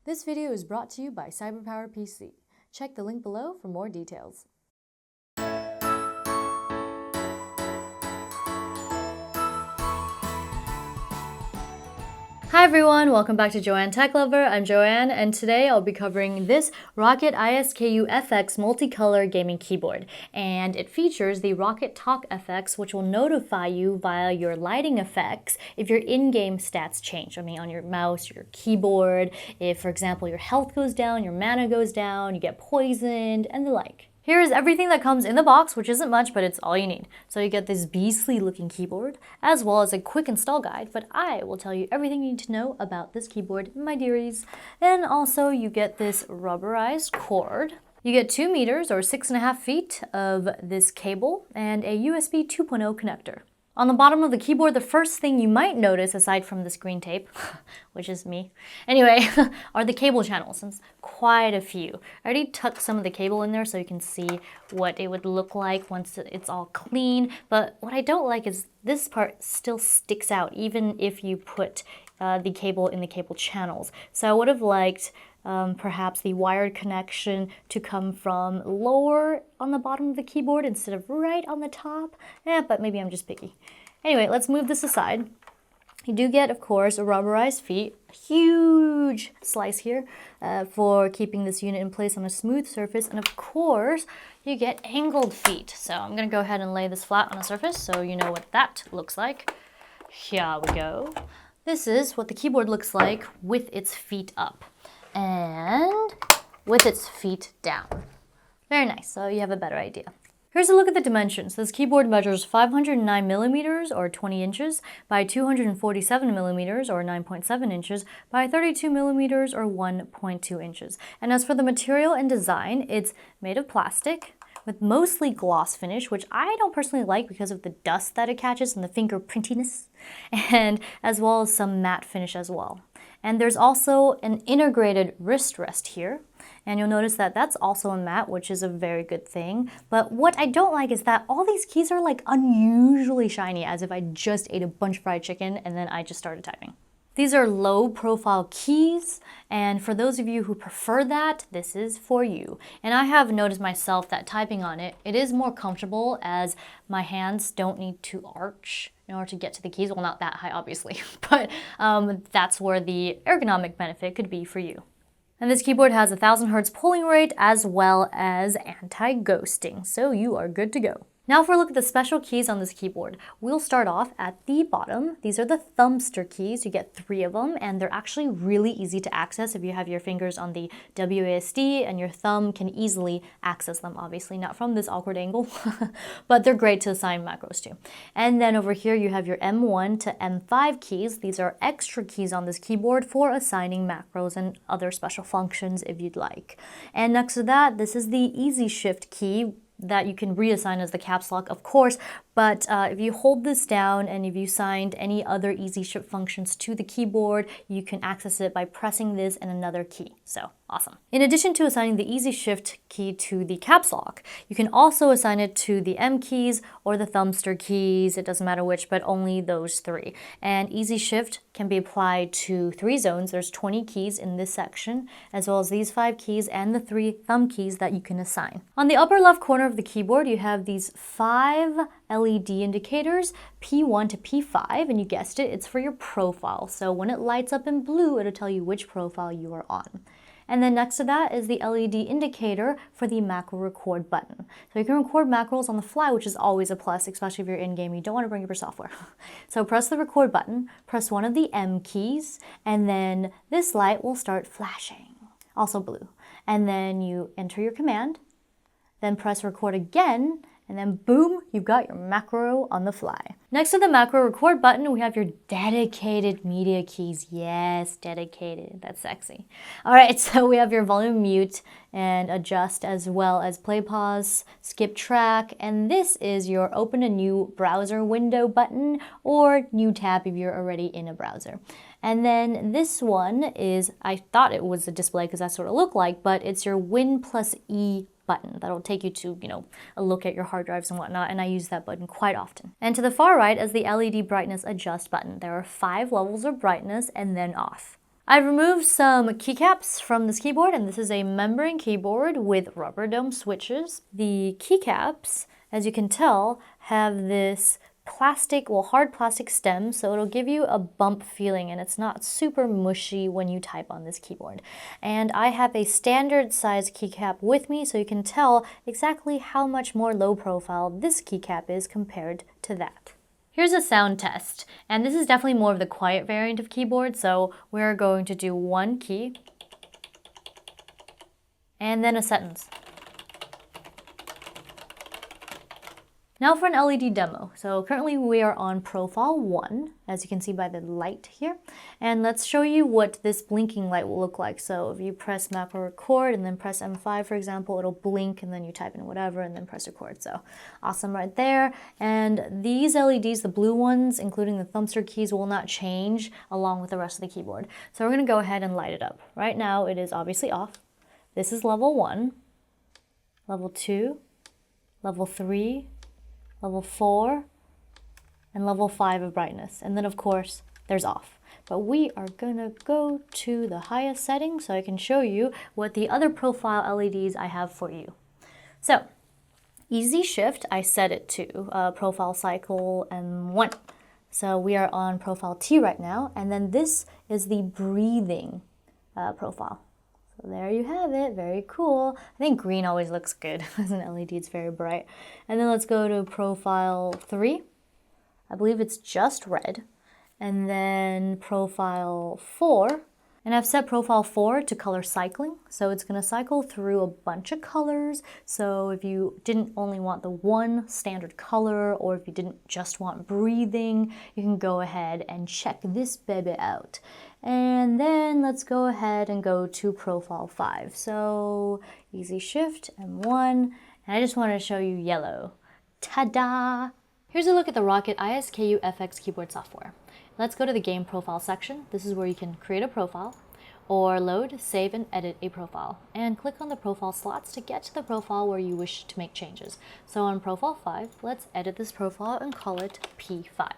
This video is brought to you by CYBERPOWERPC. Check the link below for more details. Hi everyone, welcome back to Joanne Tech Lover. I'm Joanne, and today I'll be covering this Roccat ISKU FX multicolor gaming keyboard. And it features the Roccat Talk Fx, which will notify you via your lighting effects if your in-game stats change. I mean, on your mouse, your keyboard, if, for example, your health goes down, your mana goes down, you get poisoned, and the like. Here is everything that comes in the box, which isn't much, but it's all you need. So you get this beastly looking keyboard, as well as a quick install guide, but I will tell you everything you need to know about this keyboard, my dearies. And also you get this rubberized cord. You get 2 meters or 6.5 feet of this cable and a USB 2.0 connector. On the bottom of the keyboard, the first thing you might notice, aside from this green tape, which is me, anyway, are the cable channels. It's quite a few. I already tucked some of the cable in there so you can see what it would look like once it's all clean. But what I don't like is this part still sticks out, even if you put the cable in the cable channels. So I would have liked perhaps the wired connection to come from lower on the bottom of the keyboard instead of right on the top. But maybe I'm just picky. Anyway, let's move this aside. You do get, of course, a rubberized feet, a huge slice here for keeping this unit in place on a smooth surface. And of course, you get angled feet. So I'm going to go ahead and lay this flat on a surface so you know what that looks like. Here we go. This is what the keyboard looks like with its feet up and with its feet down. Very nice, so you have a better idea. Here's a look at the dimensions. This keyboard measures 509 millimeters or 20 inches by 247 millimeters or 9.7 inches by 32 millimeters or 1.2 inches. And as for the material and design, it's made of plastic with mostly gloss finish, which I don't personally like because of the dust that it catches and the fingerprintiness, and as well as some matte finish as well. And there's also an integrated wrist rest here. And you'll notice that that's also a matte, which is a very good thing. But what I don't like is that all these keys are like unusually shiny, as if I just ate a bunch of fried chicken and then I just started typing. These are low profile keys, and for those of you who prefer that, this is for you. And I have noticed myself that typing on it, it is more comfortable as my hands don't need to arch in order to get to the keys. Well, not that high, obviously, but that's where the ergonomic benefit could be for you. And this keyboard has 1000 Hz polling rate as well as anti-ghosting, so you are good to go. Now for a look at the special keys on this keyboard. We'll start off at the bottom. These are the thumbster keys. You get 3 of them, and they're actually really easy to access if you have your fingers on the WASD and your thumb can easily access them, obviously not from this awkward angle, but they're great to assign macros to. And then over here you have your M1 to M5 keys. These are extra keys on this keyboard for assigning macros and other special functions if you'd like. And next to that, this is the Easy Shift key that you can reassign as the caps lock, of course, but if you hold this down and if you signed any other Easy Shift functions to the keyboard, you can access it by pressing this and another key. So awesome. In addition to assigning the Easy Shift key to the caps lock, you can also assign it to the M keys or the thumbster keys. It doesn't matter which, but only those 3. And Easy Shift can be applied to 3 zones. There's 20 keys in this section, as well as these 5 keys and the 3 thumb keys that you can assign. On the upper left corner of the keyboard, you have these 5 LED indicators, P1 to P5, and you guessed it, it's for your profile. So when it lights up in blue, it'll tell you which profile you are on. And then next to that is the LED indicator for the macro record button. So you can record macros on the fly, which is always a plus, especially if you're in-game, you don't want to bring up your software. So press the record button, press one of the M keys, and then this light will start flashing, also blue. And then you enter your command, then press record again, and then boom, you've got your macro on the fly. Next to the macro record button, we have your dedicated media keys. Yes, dedicated, that's sexy. All right, so we have your volume mute and adjust, as well as play pause, skip track, and this is your open a new browser window button or new tab if you're already in a browser. And then this one is, I thought it was a display because that's what it looked like, but it's your Win plus E button that'll take you to, a look at your hard drives and whatnot, and I use that button quite often. And to the far right is the LED brightness adjust button. There are 5 levels of brightness and then off. I've removed some keycaps from this keyboard, and this is a membrane keyboard with rubber dome switches. The keycaps, as you can tell, have this plastic, well, hard plastic stem, so it'll give you a bump feeling and it's not super mushy when you type on this keyboard. And I have a standard size keycap with me, so you can tell exactly how much more low profile this keycap is compared to that. Here's a sound test, and this is definitely more of the quiet variant of keyboard, so we're going to do one key and then a sentence. Now for an LED demo. So currently we are on profile 1, as you can see by the light here. And let's show you what this blinking light will look like. So if you press macro record and then press M5, for example, it'll blink and then you type in whatever and then press record. So awesome right there. And these LEDs, the blue ones, including the thumbstick keys, will not change along with the rest of the keyboard. So we're gonna go ahead and light it up. Right now it is obviously off. This is level 1, level 2, level 3, level 4, and level 5 of brightness. And then of course, there's off. But we are gonna go to the highest setting so I can show you what the other profile LEDs I have for you. So, easy shift, I set it to profile cycle M1. So we are on profile T right now, and then this is the breathing profile. So there you have it, very cool. I think green always looks good as an LED, it's very bright. And then let's go to profile 3. I believe it's just red. And then profile 4. And I've set profile 4 to color cycling. So it's gonna cycle through a bunch of colors. So if you didn't only want the one standard color, or if you didn't just want breathing, you can go ahead and check this baby out. And then let's go ahead and go to profile 5. So easy shift, M1, and I just wanted to show you yellow. Ta-da! Here's a look at the Roccat ISKU FX keyboard software. Let's go to the game profile section. This is where you can create a profile, or load, save, and edit a profile. And click on the profile slots to get to the profile where you wish to make changes. So on profile 5, let's edit this profile and call it P5.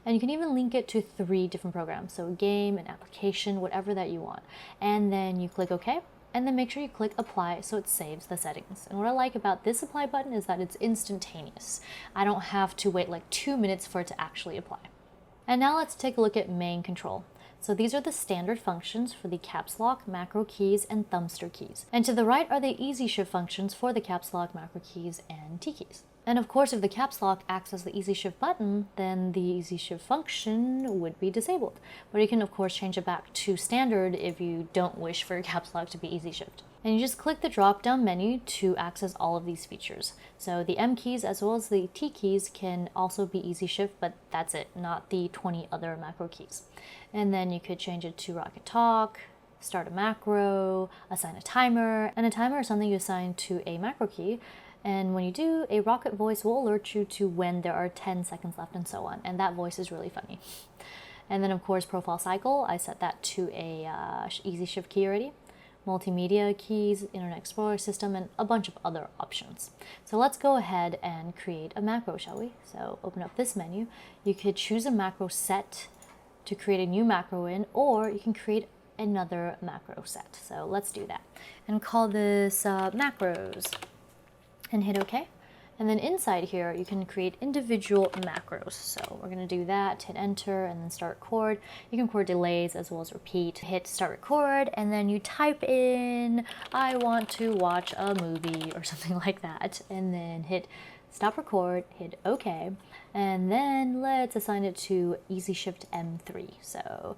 And you can even link it to 3 different programs. So a game, an application, whatever that you want. And then you click OK, and then make sure you click apply so it saves the settings. And what I like about this apply button is that it's instantaneous. I don't have to wait like 2 minutes for it to actually apply. And now let's take a look at main control. So these are the standard functions for the caps lock, macro keys, and thumbstick keys. And to the right are the easy shift functions for the caps lock, macro keys, and T keys. And of course, if the caps lock acts as the easy shift button, then the easy shift function would be disabled. But you can of course change it back to standard if you don't wish for your caps lock to be easy shift. And you just click the drop down menu to access all of these features. So the M keys as well as the T keys can also be easy shift, but that's it, not the 20 other macro keys. And then you could change it to Roccat Talk, start a macro, assign a timer, and a timer is something you assign to a macro key. And when you do, a Roccat voice will alert you to when there are 10 seconds left and so on. And that voice is really funny. And then of course, profile cycle, I set that to a easy shift key already. Multimedia keys, Internet Explorer system, and a bunch of other options. So let's go ahead and create a macro, shall we? So open up this menu. You could choose a macro set to create a new macro in, or you can create another macro set. So let's do that. And call this macros. And hit OK. And then inside here, you can create individual macros. So we're going to do that, hit enter, and then start record. You can record delays as well as repeat. Hit start record, and then you type in, I want to watch a movie or something like that. And then hit stop record, hit OK. And then let's assign it to easy shift M3. So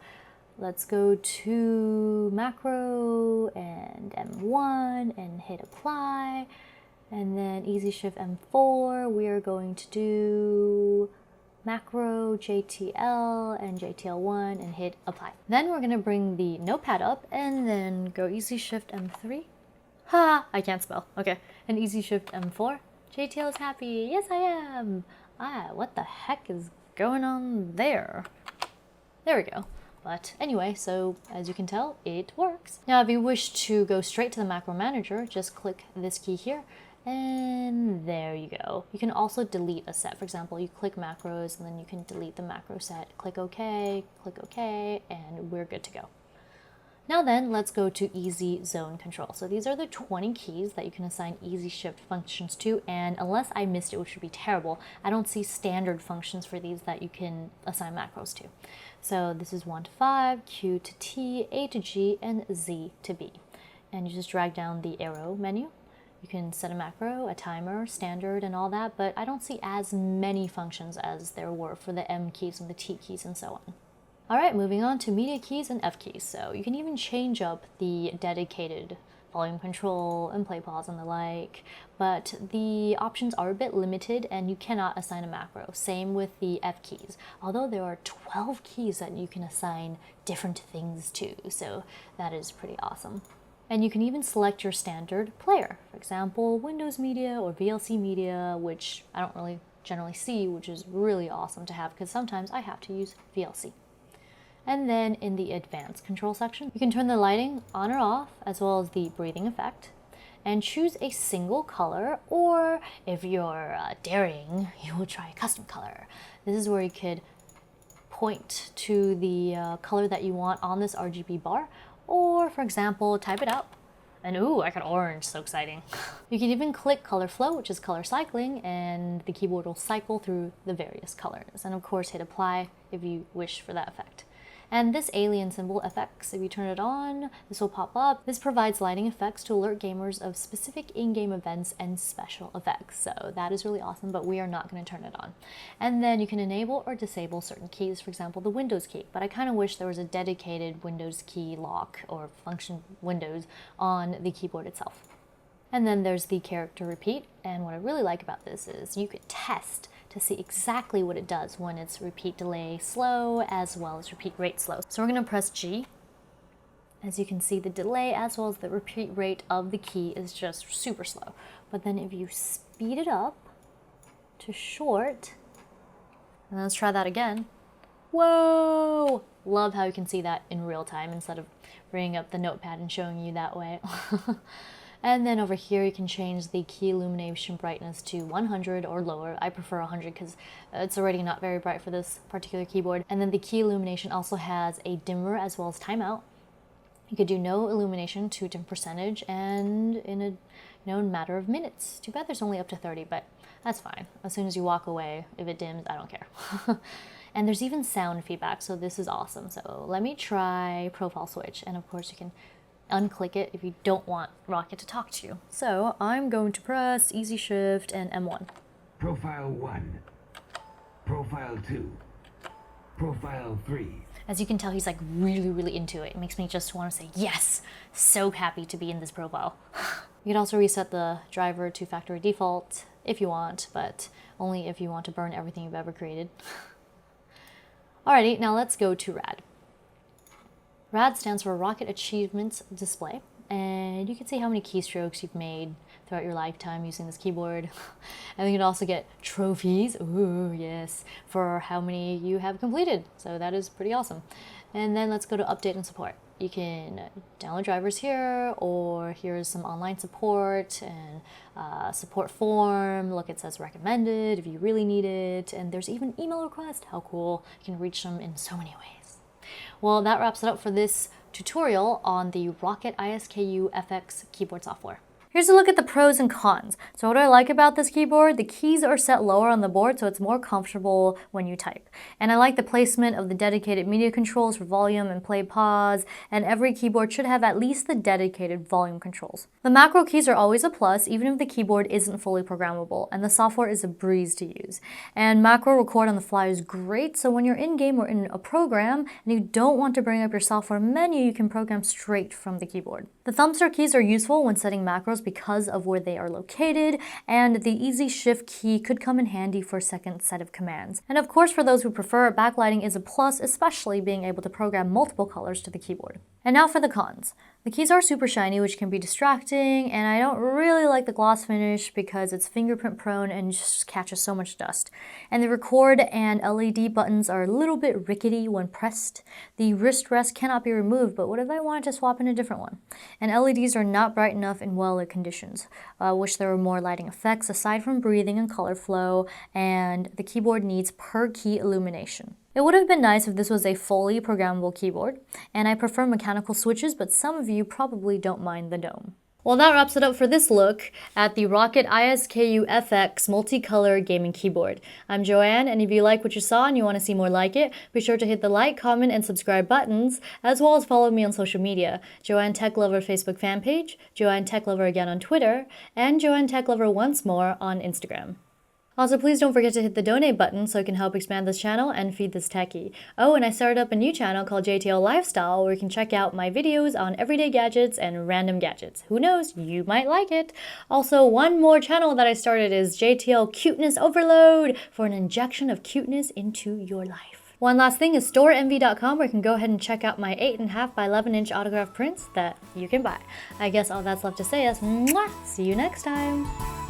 let's go to macro and M1 and hit apply. And then easy shift M4, we are going to do macro, JTL, and JTL1 and hit apply. Then we're gonna bring the notepad up and then go easy shift M3. Ha, I can't spell, okay. And easy shift M4, JTL is happy, yes I am. What the heck is going on there? There we go. But anyway, so as you can tell, it works. Now if you wish to go straight to the macro manager, just click this key here. And there you go. You can also delete a set. For example, you click macros and then you can delete the macro set. Click OK, and we're good to go. Now then, let's go to easy zone control. So these are the 20 keys that you can assign easy shift functions to, and unless I missed it, which would be terrible, I don't see standard functions for these that you can assign macros to. So this is 1 to 5, Q to T, A to G, and Z to B. And you just drag down the arrow menu. You can set a macro, a timer, standard, and all that, but I don't see as many functions as there were for the M keys and the T keys and so on. Alright, moving on to media keys and F keys. So you can even change up the dedicated volume control and play pause and the like, but the options are a bit limited and you cannot assign a macro. Same with the F keys, although there are 12 keys that you can assign different things to, so that is pretty awesome. And you can even select your standard player, for example, Windows Media or VLC Media, which I don't really generally see, which is really awesome to have because sometimes I have to use VLC. And then in the advanced control section, you can turn the lighting on or off, as well as the breathing effect, and choose a single color, or if you're daring, you will try a custom color. This is where you could point to the color that you want on this RGB bar, or for example, type it out. And ooh, I got orange, so exciting. You can even click color flow, which is color cycling, and the keyboard will cycle through the various colors. And of course, hit apply if you wish for that effect. And this alien symbol FX, if you turn it on, this will pop up. This provides lighting effects to alert gamers of specific in-game events and special effects. So that is really awesome, but we are not going to turn it on. And then you can enable or disable certain keys, for example, the Windows key. But I kind of wish there was a dedicated Windows key lock or function Windows on the keyboard itself. And then there's the character repeat. And what I really like about this is you could test to see exactly what it does when it's repeat delay slow as well as repeat rate slow. So we're going to press G. As you can see, the delay as well as the repeat rate of the key is just super slow. But then if you speed it up to short, and let's try that again. Whoa! Love how you can see that in real time instead of bringing up the notepad and showing you that way. And then over here, you can change the key illumination brightness to 100 or lower. I prefer 100 because it's already not very bright for this particular keyboard. And then the key illumination also has a dimmer as well as timeout. You could do no illumination to dim percentage and in a matter of minutes. Too bad there's only up to 30, but that's fine. As soon as you walk away, if it dims, I don't care. And there's even sound feedback, so this is awesome. So let me try profile switch. And of course you can unclick it if you don't want Roccat to talk to you. So I'm going to press easy shift and M1. Profile 1, profile 2, profile 3. As you can tell, he's like really into it. It makes me just want to say yes, so happy to be in this profile. You can also reset the driver to factory default if you want, but only if you want to burn everything you've ever created. Alrighty, now let's go to RAD. RAD stands for Roccat Achievements Display, and you can see how many keystrokes you've made throughout your lifetime using this keyboard. And you can also get trophies, ooh yes, for how many you have completed, so that is pretty awesome. And then let's go to update and support. You can download drivers here, or here's some online support and support form. Look, it says recommended if you really need it, and there's even email request. How cool. You can reach them in so many ways. Well, that wraps it up for this tutorial on the Roccat ISKU FX keyboard software. Here's a look at the pros and cons. So what I like about this keyboard, the keys are set lower on the board so it's more comfortable when you type. And I like the placement of the dedicated media controls for volume and play pause, and every keyboard should have at least the dedicated volume controls. The macro keys are always a plus even if the keyboard isn't fully programmable, and the software is a breeze to use. And macro record on the fly is great, so when you're in-game or in a program and you don't want to bring up your software menu, you can program straight from the keyboard. The thumbstick keys are useful when setting macros because of where they are located, and the easy shift key could come in handy for a second set of commands. And of course, for those who prefer, backlighting is a plus, especially being able to program multiple colors to the keyboard. And now for the cons. The keys are super shiny, which can be distracting, and I don't really like the gloss finish because it's fingerprint prone and just catches so much dust. And the record and LED buttons are a little bit rickety when pressed. The wrist rest cannot be removed, but what if I wanted to swap in a different one? And LEDs are not bright enough in well-lit conditions. Wish there were more lighting effects aside from breathing and color flow, and the keyboard needs per key illumination. It would have been nice if this was a fully programmable keyboard, and I prefer mechanical switches, but some of you probably don't mind the dome. Well, that wraps it up for this look at the Roccat ISKU FX multicolor gaming keyboard. I'm Joanne, and if you like what you saw and you want to see more like it, be sure to hit the like, comment, and subscribe buttons, as well as follow me on social media, Joanne Tech Lover Facebook fan page, Joanne Tech Lover again on Twitter, and Joanne Tech Lover once more on Instagram. Also, please don't forget to hit the donate button so it can help expand this channel and feed this techie. Oh, and I started up a new channel called JTL Lifestyle where you can check out my videos on everyday gadgets and random gadgets. Who knows, you might like it. Also, one more channel that I started is JTL Cuteness Overload for an injection of cuteness into your life. One last thing is storeenvy.com where you can go ahead and check out my 8.5 by 11-inch autograph prints that you can buy. I guess all that's left to say is, mwah! See you next time!